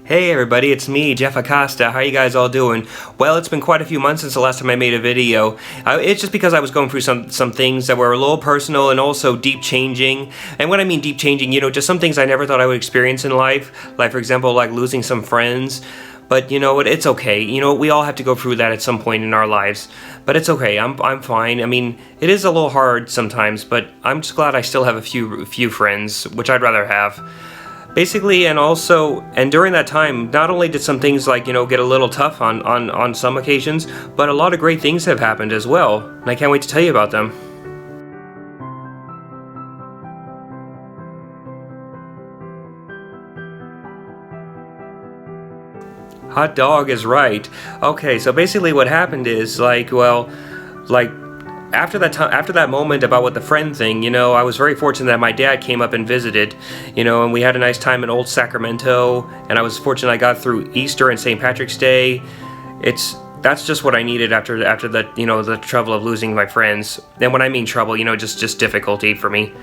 Hey everybody, it's me, Jeff Acosta. How are you guys all doing? Well, it's been quite a few months since the last time I made a video. It's just because I was going through some things that were a little personal and also deep changing. And when I mean deep changing, just some things I never thought I would experience in life. Like, for example, like losing some friends. But you know what, it's okay. We all have to go through that at some point in our lives. But it's okay, I'm fine. I mean, it is a little hard sometimes, but I'm just glad I still have a few friends, which I'd rather have. Basically, and during that time, not only did some things get a little tough on some occasions, but a lot of great things have happened as well, and I can't wait to tell you about them. Hot dog is right. Okay, so basically what happened is, after that moment about with the friend thing, I was very fortunate that my dad came up and visited, and we had a nice time in Old Sacramento, and I was fortunate I got through Easter and St. Patrick's Day. That's just what I needed after the trouble of losing my friends. And when I mean trouble, just difficulty for me.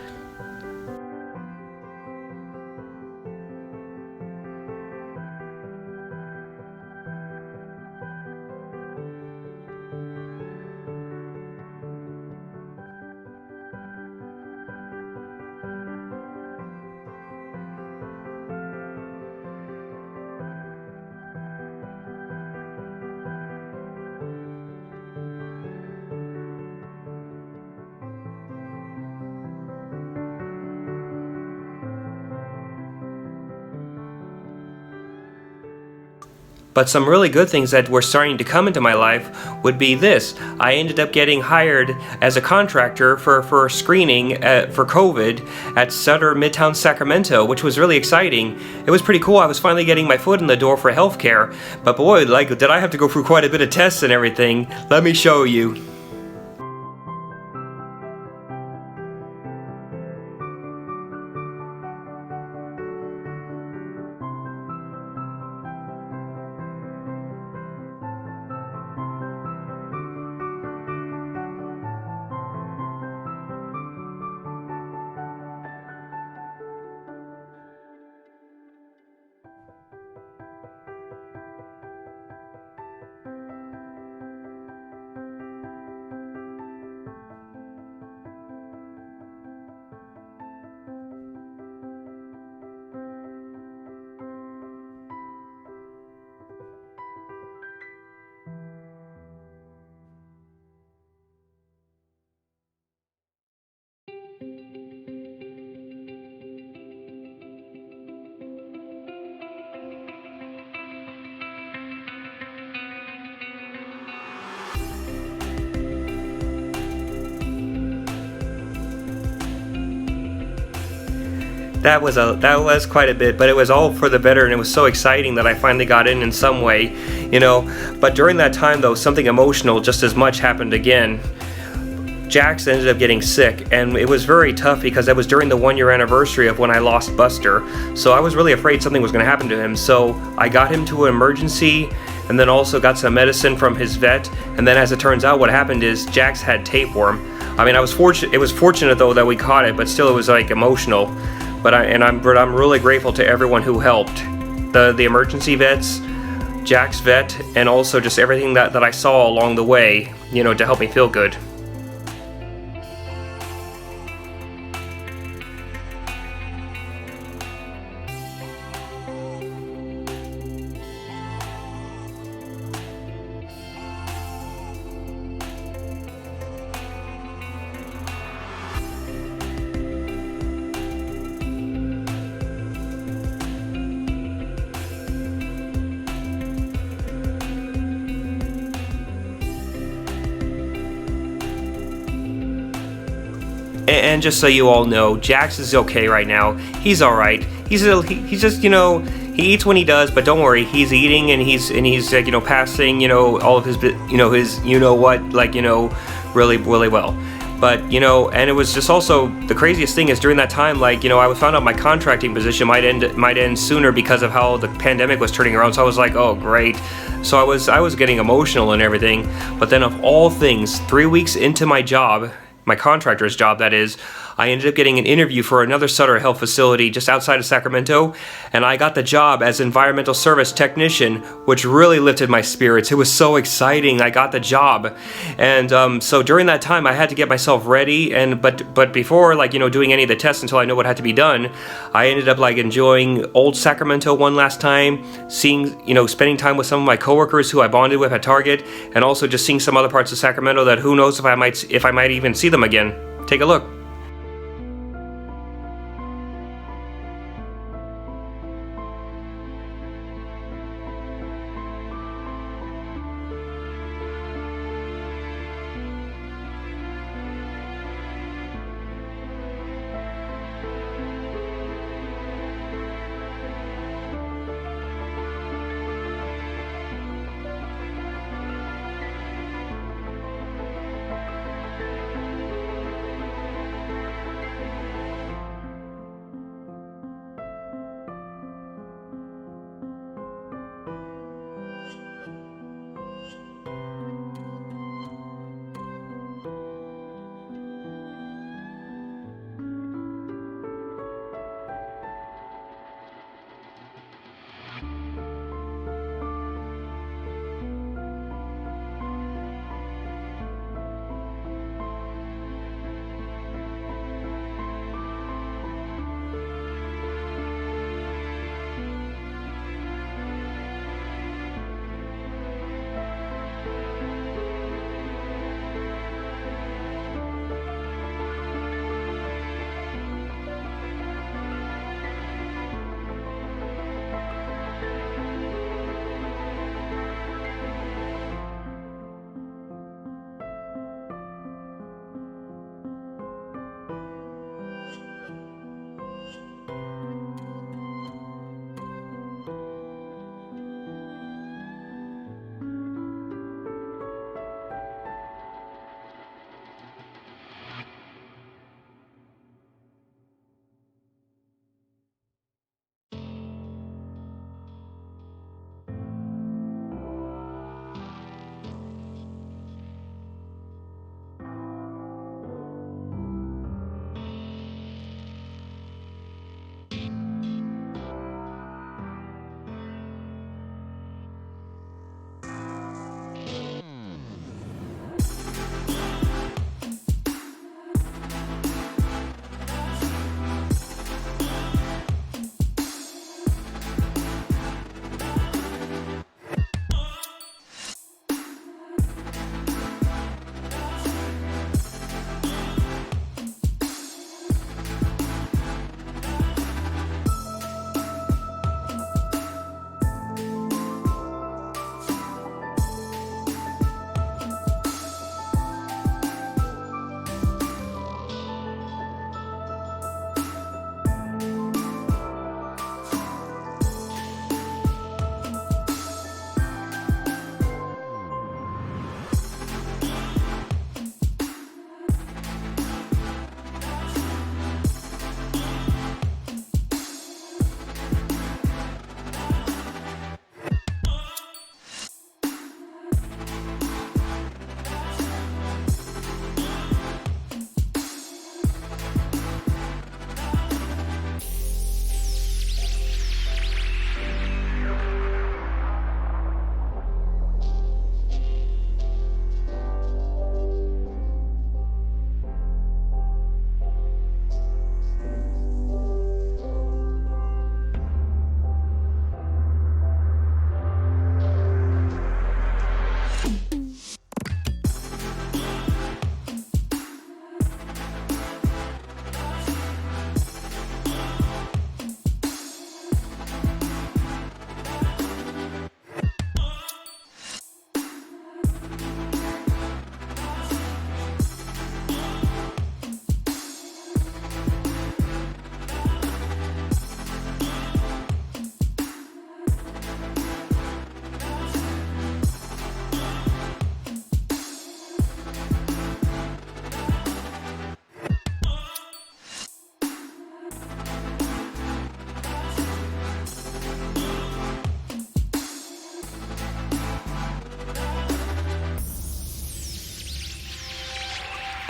But some really good things that were starting to come into my life would be this. I ended up getting hired as a contractor for screening for COVID at Sutter, Midtown Sacramento, which was really exciting. It was pretty cool. I was finally getting my foot in the door for healthcare. But boy, did I have to go through quite a bit of tests and everything. Let me show you. That was quite a bit, but it was all for the better, and it was so exciting that I finally got in some way, But during that time, though, something emotional just as much happened again. Jax ended up getting sick, and it was very tough because that was during the 1-year anniversary of when I lost Buster. So I was really afraid something was going to happen to him. So I got him to an emergency, and then also got some medicine from his vet. And then, as it turns out, what happened is Jax had tapeworm. I mean, I was fortunate. It was fortunate though that we caught it, but still, it was emotional. But I'm really grateful to everyone who helped. The emergency vets, Jack's vet, and also just everything that I saw along the way, to help me feel good. And just so you all know, Jax is okay right now. He's all right. He's just he eats when he does, but don't worry, he's eating and he's passing all of his really really well. But and it was just also the craziest thing is during that time, I found out my contracting position might end sooner because of how the pandemic was turning around. So I was like, oh great. So I was getting emotional and everything. But then of all things, 3 weeks into my job, my contractor's job that is, I ended up getting an interview for another Sutter Health facility just outside of Sacramento, and I got the job as environmental service technician, which really lifted my spirits. It was so exciting. I got the job. And so during that time, I had to get myself ready, but before, like, doing any of the tests until I know what had to be done, I ended up like enjoying old Sacramento one last time, seeing, spending time with some of my coworkers who I bonded with at Target, and also just seeing some other parts of Sacramento that who knows if I might even see them again. Take a look.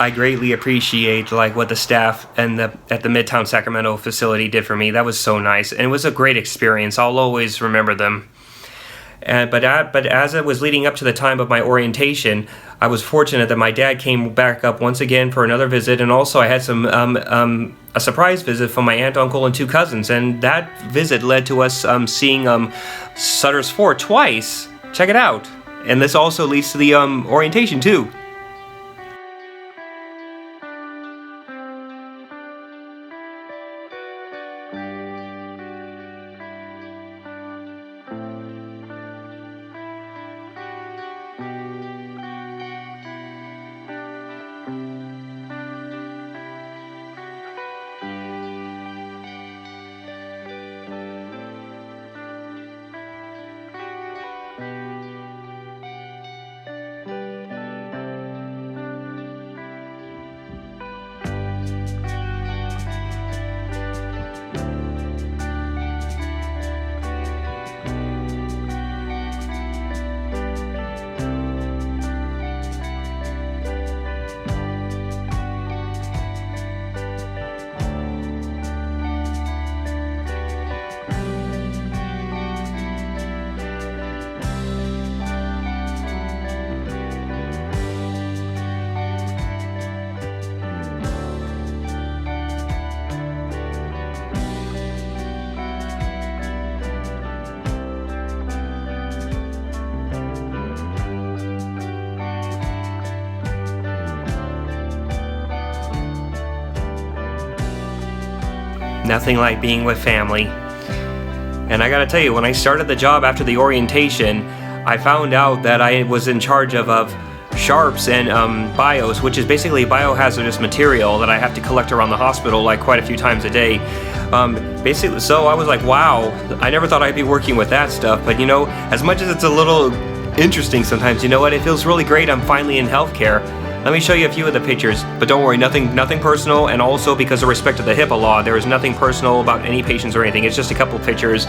I greatly appreciate like what the staff and at the Midtown Sacramento facility did for me. That was so nice, and it was a great experience. I'll always remember them. But as it was leading up to the time of my orientation, I was fortunate that my dad came back up once again for another visit, and also I had a surprise visit from my aunt, uncle, and 2 cousins, and that visit led to us seeing Sutter's Fort twice. Check it out, and this also leads to the orientation too. Nothing like being with family. And I gotta tell you, when I started the job after the orientation, I found out that I was in charge of sharps and bios, which is basically biohazardous material that I have to collect around the hospital like quite a few times a day. Basically, so I was like, wow, I never thought I'd be working with that stuff. But you know, as much as it's a little interesting sometimes, you know what, it feels really great. I'm finally in healthcare. Let me show you a few of the pictures, but don't worry, nothing personal, and also because of respect to the HIPAA law, there is nothing personal about any patients or anything. It's just a couple pictures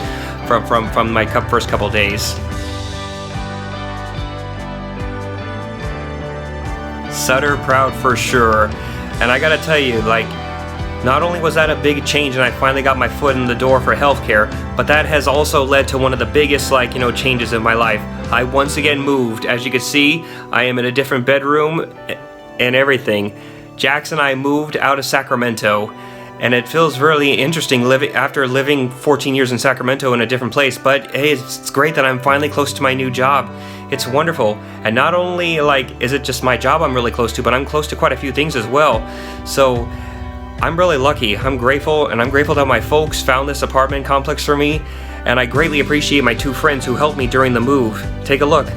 from my first couple days. Sutter proud for sure. And I gotta tell you, like, not only was that a big change and I finally got my foot in the door for healthcare, but that has also led to one of the biggest, like, changes in my life. I once again moved. As you can see, I am in a different bedroom and everything. Jax and I moved out of Sacramento, and it feels really interesting after living 14 years in Sacramento in a different place. But hey, it's great that I'm finally close to my new job. It's wonderful. And not only like is it just my job I'm really close to, but I'm close to quite a few things as well. So I'm really lucky. I'm grateful, and I'm grateful that my folks found this apartment complex for me, and I greatly appreciate my 2 friends who helped me during the move. Take a look.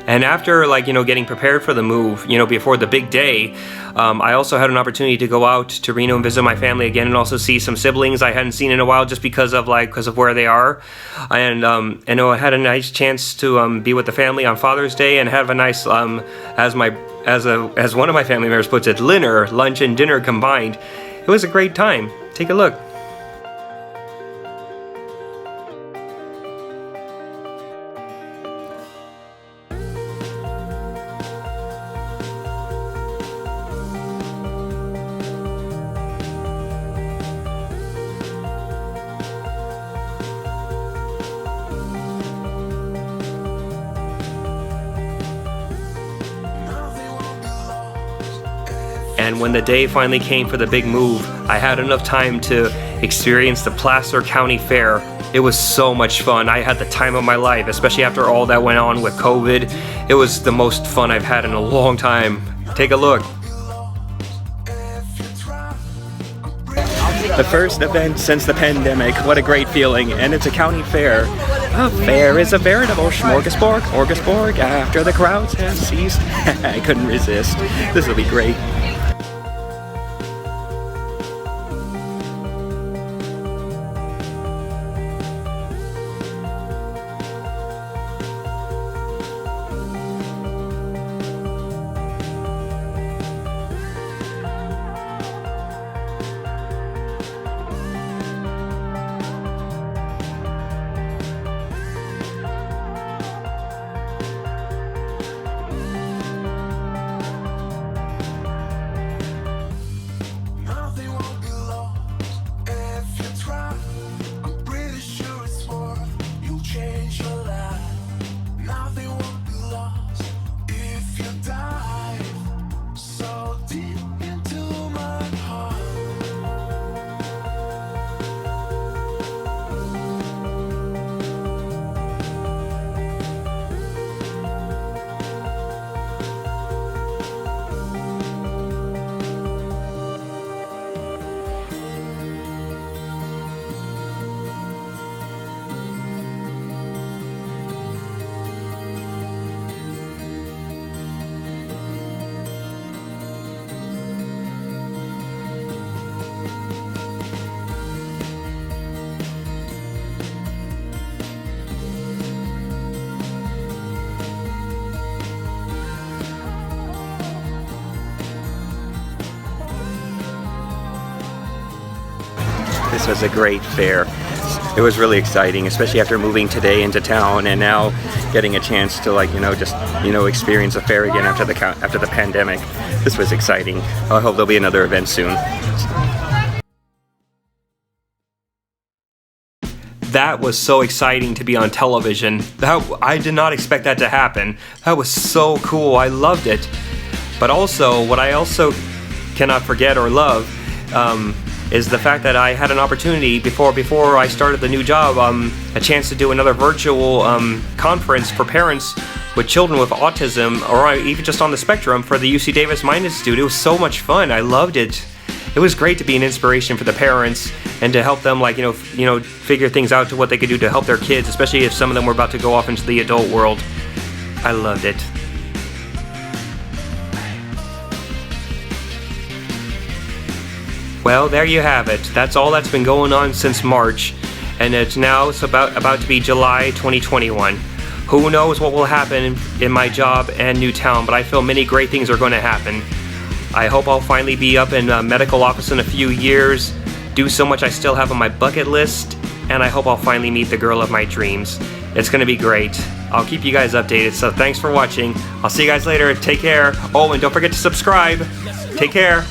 And after, like, getting prepared for the move, before the big day, I also had an opportunity to go out to Reno and visit my family again, and also see some siblings I hadn't seen in a while, just because of where they are. And I had a nice chance to be with the family on Father's Day, and have a nice, as one of my family members puts it, lunch and dinner combined. It was a great time. Take a look. And when the day finally came for the big move, I had enough time to experience the Placer County Fair. It was so much fun. I had the time of my life, especially after all that went on with COVID. It was the most fun I've had in a long time. Take a look. I'll take The first event since the pandemic. What a great feeling. And it's a county fair. A fair is a veritable smorgasbord, orgasborg, after the crowds have ceased. I couldn't resist. This will be great. This was a great fair. It was really exciting, especially after moving today into town and now getting a chance to experience a fair again after the pandemic. This was exciting. I hope there'll be another event soon. That was so exciting to be on television. I did not expect that to happen. That was so cool. I loved it. But also, what I also cannot forget or love is the fact that I had an opportunity before I started the new job, a chance to do another virtual conference for parents with children with autism or even just on the spectrum for the UC Davis Mind Institute. It was so much fun. I loved it. It was great to be an inspiration for the parents and to help them figure things out to what they could do to help their kids, especially if some of them were about to go off into the adult world. I loved it. Well, there you have it. That's all that's been going on since March, and it's about to be July 2021. Who knows what will happen in my job and new town, but I feel many great things are going to happen. I hope I'll finally be up in a medical office in a few years, do so much I still have on my bucket list, and I hope I'll finally meet the girl of my dreams. It's going to be great. I'll keep you guys updated, so thanks for watching. I'll see you guys later. Take care. Oh, and don't forget to subscribe. Take care.